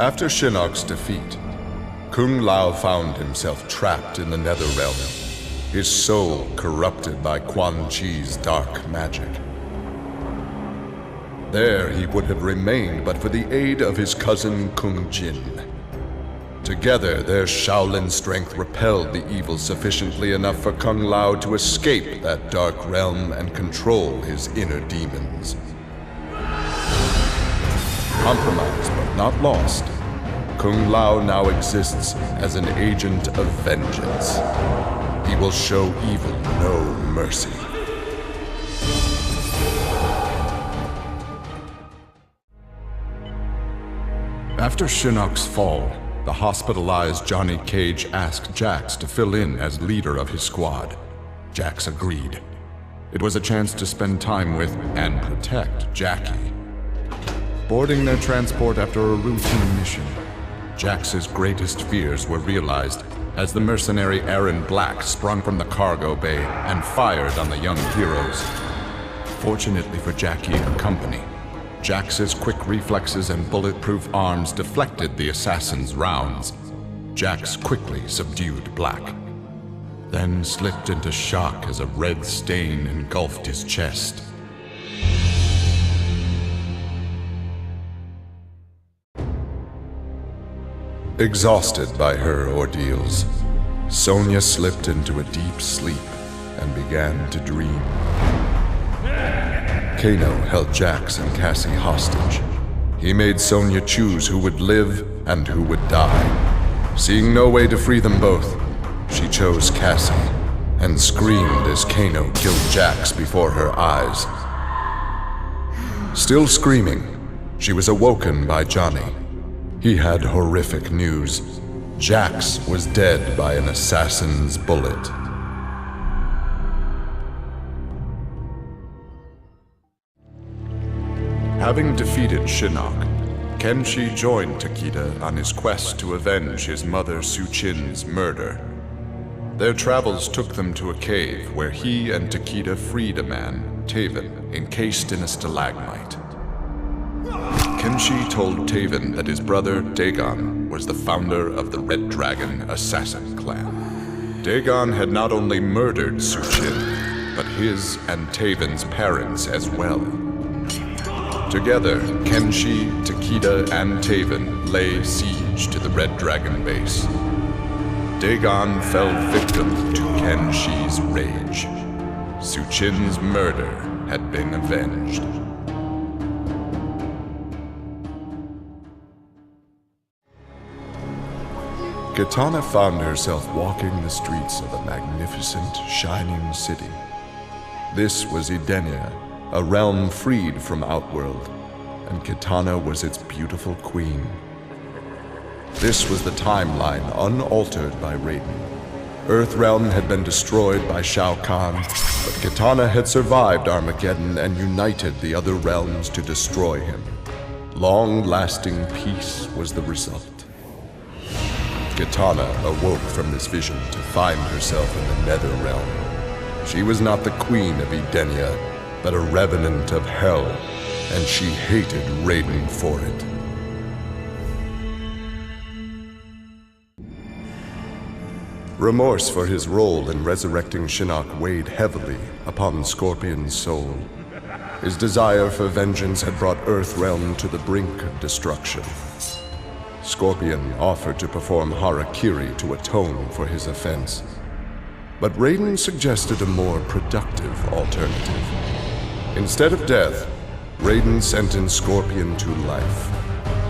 After Shinnok's defeat, Kung Lao found himself trapped in the Netherrealm, his soul corrupted by Quan Chi's dark magic. There he would have remained but for the aid of his cousin Kung Jin. Together, their Shaolin strength repelled the evil sufficiently enough for Kung Lao to escape that dark realm and control his inner demons. Compromised but not lost, Kung Lao now exists as an agent of vengeance. He will show evil no mercy. After Shinnok's fall, the hospitalized Johnny Cage asked Jax to fill in as leader of his squad. Jax agreed. It was a chance to spend time with and protect Jackie. Boarding their transport after a routine mission, Jax's greatest fears were realized as the mercenary Aaron Black sprung from the cargo bay and fired on the young heroes. Fortunately for Jackie and company, Jax's quick reflexes and bulletproof arms deflected the assassin's rounds. Jax quickly subdued Black, then slipped into shock as a red stain engulfed his chest. Exhausted by her ordeals, Sonya slipped into a deep sleep and began to dream. Kano held Jax and Cassie hostage. He made Sonya choose who would live and who would die. Seeing no way to free them both, she chose Cassie and screamed as Kano killed Jax before her eyes. Still screaming, she was awoken by Johnny. He had horrific news. Jax was dead by an assassin's bullet. Having defeated Shinnok, Kenshi joined Takeda on his quest to avenge his mother Su-Chin's murder. Their travels took them to a cave where he and Takeda freed a man, Taven, encased in a stalagmite. Kenshi told Taven that his brother, Dagon, was the founder of the Red Dragon Assassin Clan. Dagon had not only murdered Su-Chin, but his and Taven's parents as well. Together, Kenshi, Takeda, and Taven lay siege to the Red Dragon base. Dagon fell victim to Kenshi's rage. Su-Chin's murder had been avenged. Kitana found herself walking the streets of a magnificent, shining city. This was Edenia, a realm freed from Outworld, and Kitana was its beautiful queen. This was the timeline unaltered by Raiden. Earthrealm had been destroyed by Shao Kahn, but Kitana had survived Armageddon and united the other realms to destroy him. Long-lasting peace was the result. Kitana awoke from this vision to find herself in the Netherrealm. She was not the queen of Edenia, but a revenant of hell, and she hated Raiden for it. Remorse for his role in resurrecting Shinnok weighed heavily upon Scorpion's soul. His desire for vengeance had brought Earthrealm to the brink of destruction. Scorpion offered to perform harakiri to atone for his offense, but Raiden suggested a more productive alternative. Instead of death, Raiden sentenced Scorpion to life.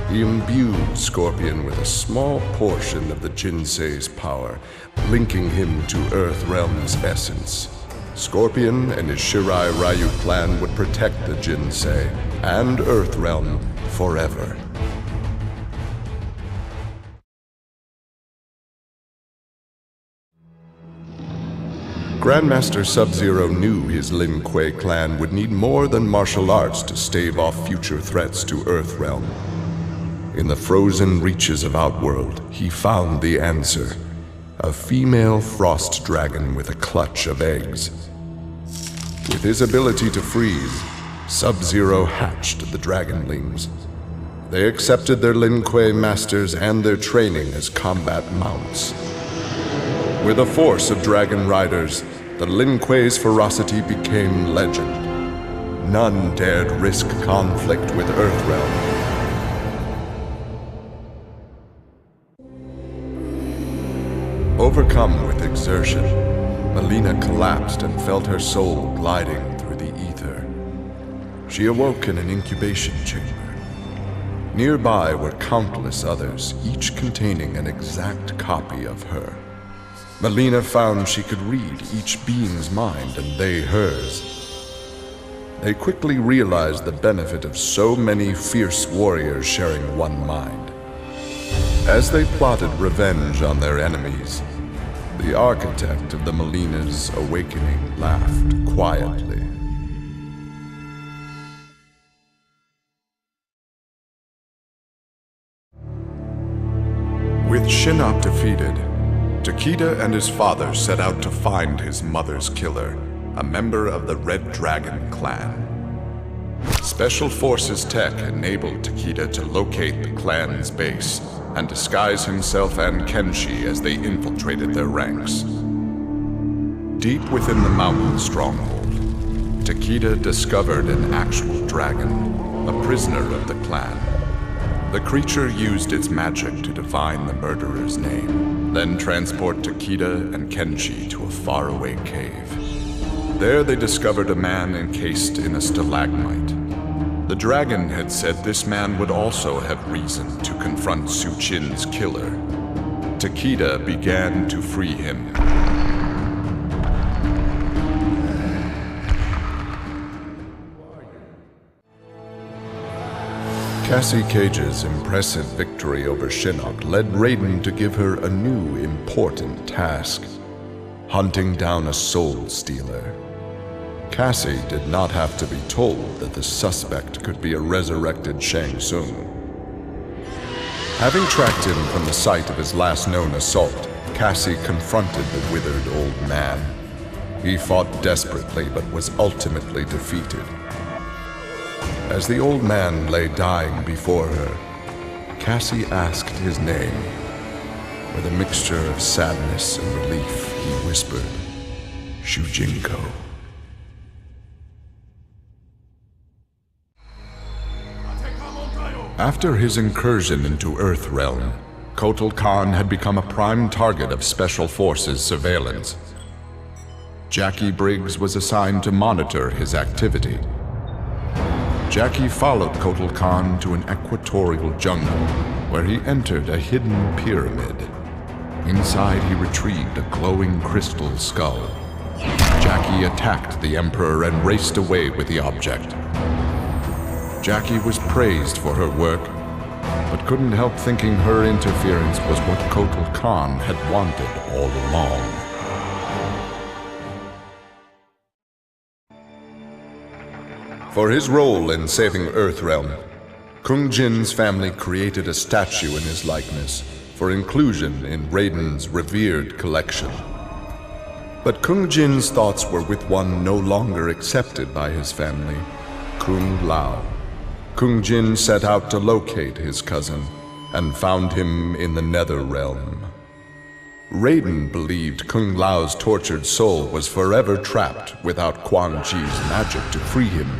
He imbued Scorpion with a small portion of the Jinsei's power, linking him to Earthrealm's essence. Scorpion and his Shirai Ryu clan would protect the Jinsei and Earthrealm forever. Grandmaster Sub-Zero knew his Lin Kuei clan would need more than martial arts to stave off future threats to Earthrealm. In the frozen reaches of Outworld, he found the answer: a female frost dragon with a clutch of eggs. With his ability to freeze, Sub-Zero hatched the dragonlings. they accepted their Lin Kuei masters and their training as combat mounts. With a force of dragon riders, the Lin Kuei's ferocity became legend. None dared risk conflict with Earthrealm. Overcome with exertion, Melina collapsed and felt her soul gliding through the ether. She awoke in an incubation chamber. Nearby were countless others, each containing an exact copy of her. Melina found she could read each being's mind and they hers. They quickly realized the benefit of so many fierce warriors sharing one mind. As they plotted revenge on their enemies, the architect of the Melina's awakening laughed quietly. With Shinnok defeated, Takeda and his father set out to find his mother's killer, a member of the Red Dragon clan. Special Forces tech enabled Takeda to locate the clan's base and disguise himself and Kenshi as they infiltrated their ranks. Deep within the mountain stronghold, Takeda discovered an actual dragon, a prisoner of the clan. The creature used its magic to divine the murderer's name, then transport Takeda and Kenshi to a faraway cave. There they discovered a man encased in a stalagmite. The dragon had said this man would also have reason to confront Su Qin's killer. Takeda began to free him. Cassie Cage's impressive victory over Shinnok led Raiden to give her a new important task: hunting down a soul stealer. Cassie did not have to be told that the suspect could be a resurrected Shang Tsung. Having tracked him from the site of his last known assault, Cassie confronted the withered old man. He fought desperately but was ultimately defeated. As the old man lay dying before her, Cassie asked his name. With a mixture of sadness and relief, he whispered, "Shujinko." After his incursion into Earthrealm, Kotal Khan had become a prime target of Special Forces surveillance. Jackie Briggs was assigned to monitor his activity. Jackie followed Kotal Khan to an equatorial jungle, where he entered a hidden pyramid. Inside, he retrieved a glowing crystal skull. Jackie attacked the Emperor and raced away with the object. Jackie was praised for her work, but couldn't help thinking her interference was what Kotal Khan had wanted all along. For his role in saving Earthrealm, Kung Jin's family created a statue in his likeness for inclusion in Raiden's revered collection. But Kung Jin's thoughts were with one no longer accepted by his family, Kung Lao. Kung Jin set out to locate his cousin and found him in the Nether Realm. Raiden believed Kung Lao's tortured soul was forever trapped without Quan Chi's magic to free him.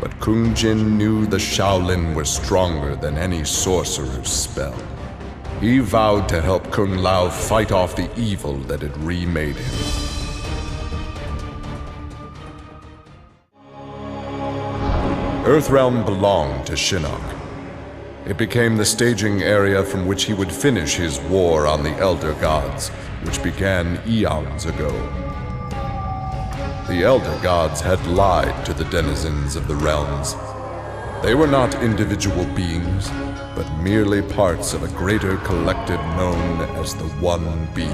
But Kung Jin knew the Shaolin were stronger than any sorcerer's spell. He vowed to help Kung Lao fight off the evil that had remade him. Earthrealm belonged to Shinnok. It became the staging area from which he would finish his war on the Elder Gods, which began eons ago. The Elder Gods had lied to the denizens of the realms. They were not individual beings, but merely parts of a greater collective known as the One Being.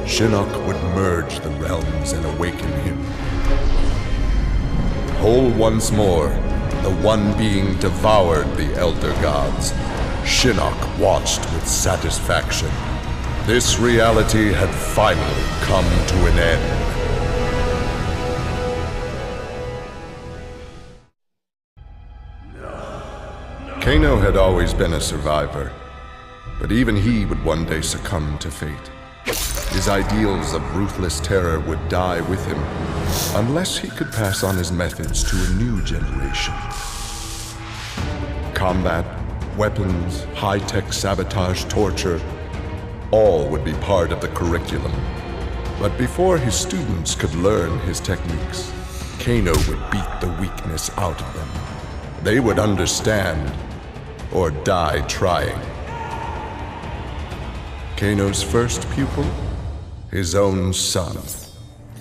Shinnok would merge the realms and awaken him. Whole once more, the One Being devoured the Elder Gods. Shinnok watched with satisfaction. This reality had finally come to an end. Kano had always been a survivor, but even he would one day succumb to fate. His ideals of ruthless terror would die with him, unless he could pass on his methods to a new generation. Combat, weapons, high-tech sabotage, torture, all would be part of the curriculum. But before his students could learn his techniques, Kano would beat the weakness out of them. They would understand, or die trying. Kano's first pupil? His own son.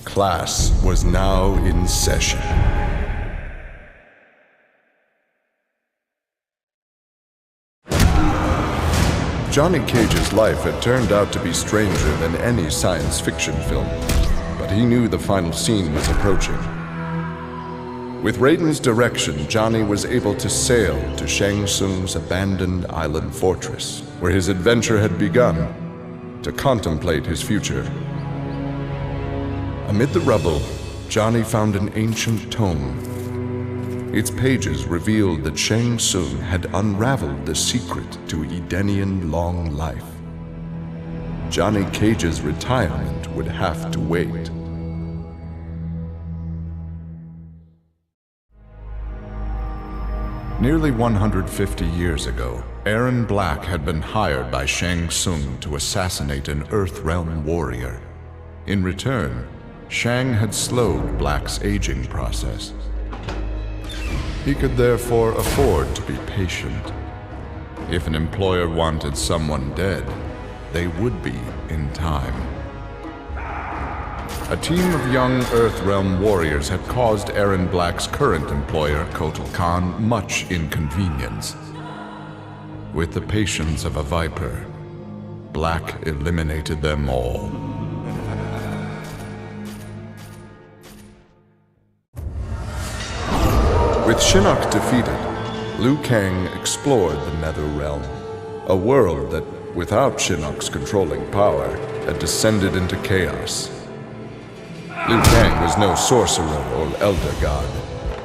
Class was now in session. Johnny Cage's life had turned out to be stranger than any science fiction film, but he knew the final scene was approaching. With Raiden's direction, Johnny was able to sail to Shang Tsung's abandoned island fortress, where his adventure had begun, to contemplate his future. Amid the rubble, Johnny found an ancient tome. Its pages revealed that Shang Tsung had unraveled the secret to Edenian long life. Johnny Cage's retirement would have to wait. Nearly 150 years ago, Erron Black had been hired by Shang Tsung to assassinate an Earthrealm warrior. In return, Shang had slowed Black's aging process. He could therefore afford to be patient. If an employer wanted someone dead, they would be in time. A team of young Earthrealm warriors had caused Erron Black's current employer, Kotal Khan, much inconvenience. With the patience of a viper, Black eliminated them all. With Shinnok defeated, Liu Kang explored the Netherrealm, a world that, without Shinnok's controlling power, had descended into chaos. Liu Kang was no sorcerer or elder god,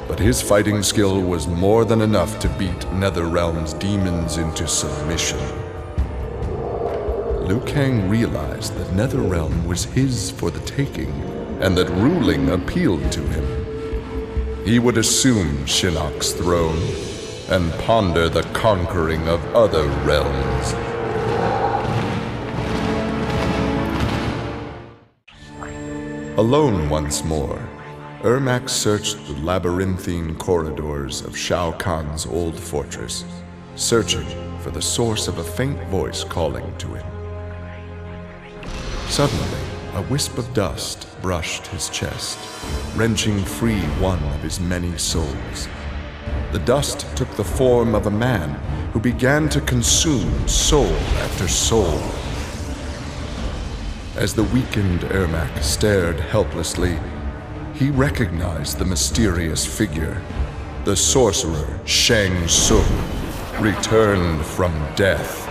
but his fighting skill was more than enough to beat Netherrealm's demons into submission. Liu Kang realized that Netherrealm was his for the taking, and that ruling appealed to him. He would assume Shinnok's throne and ponder the conquering of other realms. Alone once more, Ermac searched the labyrinthine corridors of Shao Kahn's old fortress, searching for the source of a faint voice calling to him. Suddenly, a wisp of dust brushed his chest, wrenching free one of his many souls. The dust took the form of a man who began to consume soul after soul. As the weakened Ermac stared helplessly, he recognized the mysterious figure. The sorcerer Shang Tsung, returned from death.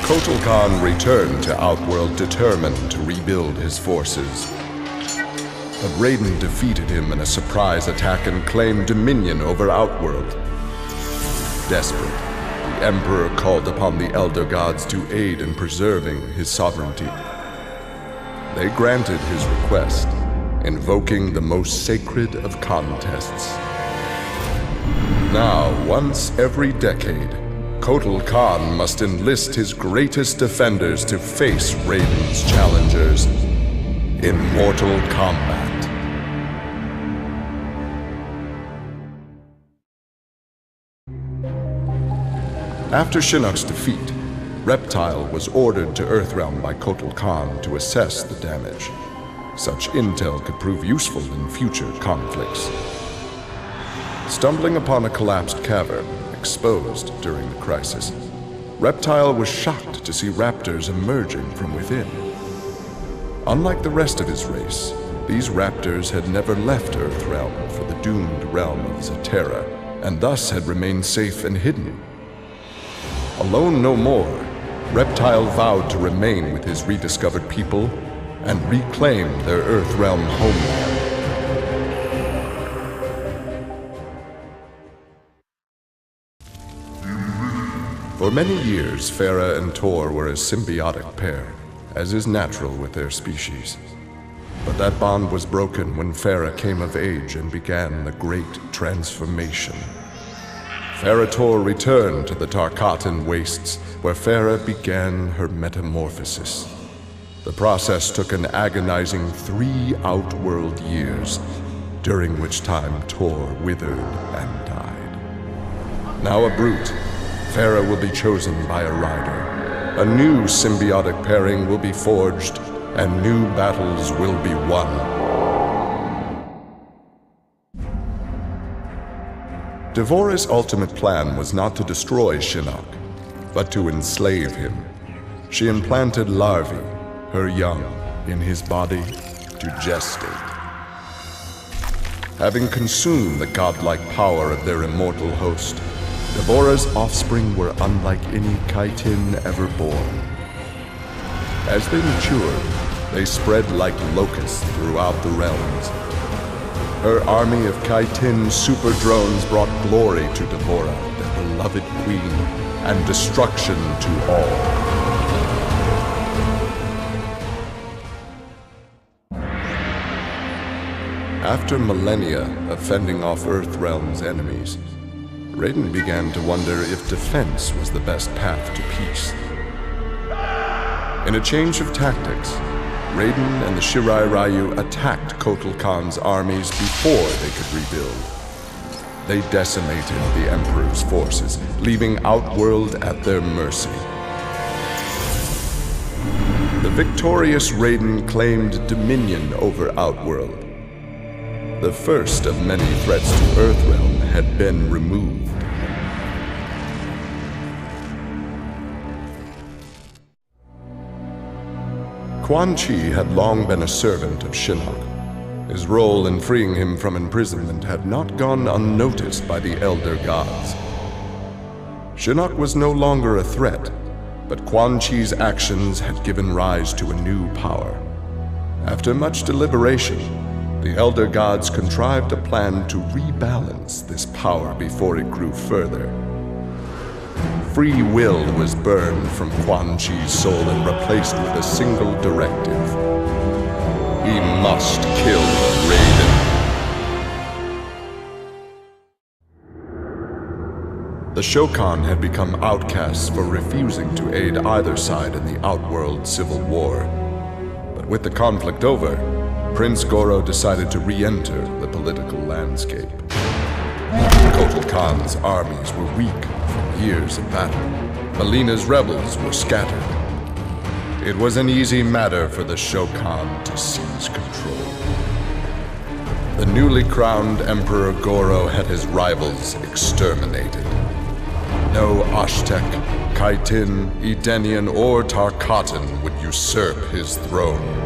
Kotal Khan returned to Outworld determined to rebuild his forces. But Raiden defeated him in a surprise attack and claimed dominion over Outworld. Desperate, the Emperor called upon the Elder Gods to aid in preserving his sovereignty. They granted his request, invoking the most sacred of contests. Now, once every decade, Kotal Khan must enlist his greatest defenders to face Raiden's challengers in mortal combat. After Shinnok's defeat, Reptile was ordered to Earthrealm by Kotal Khan to assess the damage. Such intel could prove useful in future conflicts. Stumbling upon a collapsed cavern, exposed during the crisis, Reptile was shocked to see raptors emerging from within. Unlike the rest of his race, these raptors had never left Earthrealm for the doomed realm of Zaterra, and thus had remained safe and hidden. Alone no more, Reptile vowed to remain with his rediscovered people and reclaim their Earthrealm homeland. For many years, Farah and Tor were a symbiotic pair, as is natural with their species. But that bond was broken when Farah came of age and began the Great Transformation. Farah Tor returned to the Tarkatan Wastes, where Farah began her metamorphosis. The process took an agonizing 3 outworld years, during which time Tor withered and died. Now a brute, Farah will be chosen by a rider. A new symbiotic pairing will be forged, and new battles will be won. Devorah's ultimate plan was not to destroy Shinnok, but to enslave him. She implanted larvae, her young, in his body to gestate. Having consumed the godlike power of their immortal host, Devorah's offspring were unlike any Chitin ever born. As they matured, they spread like locusts throughout the realms. Her army of Chitin super drones brought glory to Devorah, their beloved queen, and destruction to all. After millennia of fending off Earthrealm's enemies, Raiden began to wonder if defense was the best path to peace. In a change of tactics, Raiden and the Shirai Ryu attacked Kotal Khan's armies before they could rebuild. They decimated the Emperor's forces, leaving Outworld at their mercy. The victorious Raiden claimed dominion over Outworld. The first of many threats to Earthrealm had been removed. Quan Chi had long been a servant of Shinnok. His role in freeing him from imprisonment had not gone unnoticed by the Elder Gods. Shinnok was no longer a threat, but Quan Chi's actions had given rise to a new power. After much deliberation, the Elder Gods contrived a plan to rebalance this power before it grew further. Free will was burned from Quan Chi's soul and replaced with a single directive. He must kill Raiden. The Shokan had become outcasts for refusing to aid either side in the Outworld civil war. But with the conflict over, Prince Goro decided to re-enter the political landscape. Kotal Khan's armies were weak from years of battle. Melina's rebels were scattered. It was an easy matter for the Shokan to seize control. The newly crowned Emperor Goro had his rivals exterminated. No Aztec, Chitin, Edenian, or Tarkatan would usurp his throne.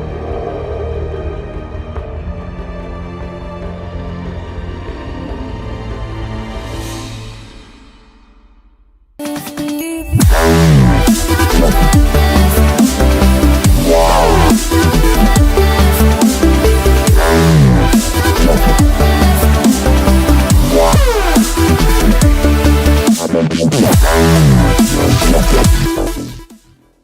Yeah.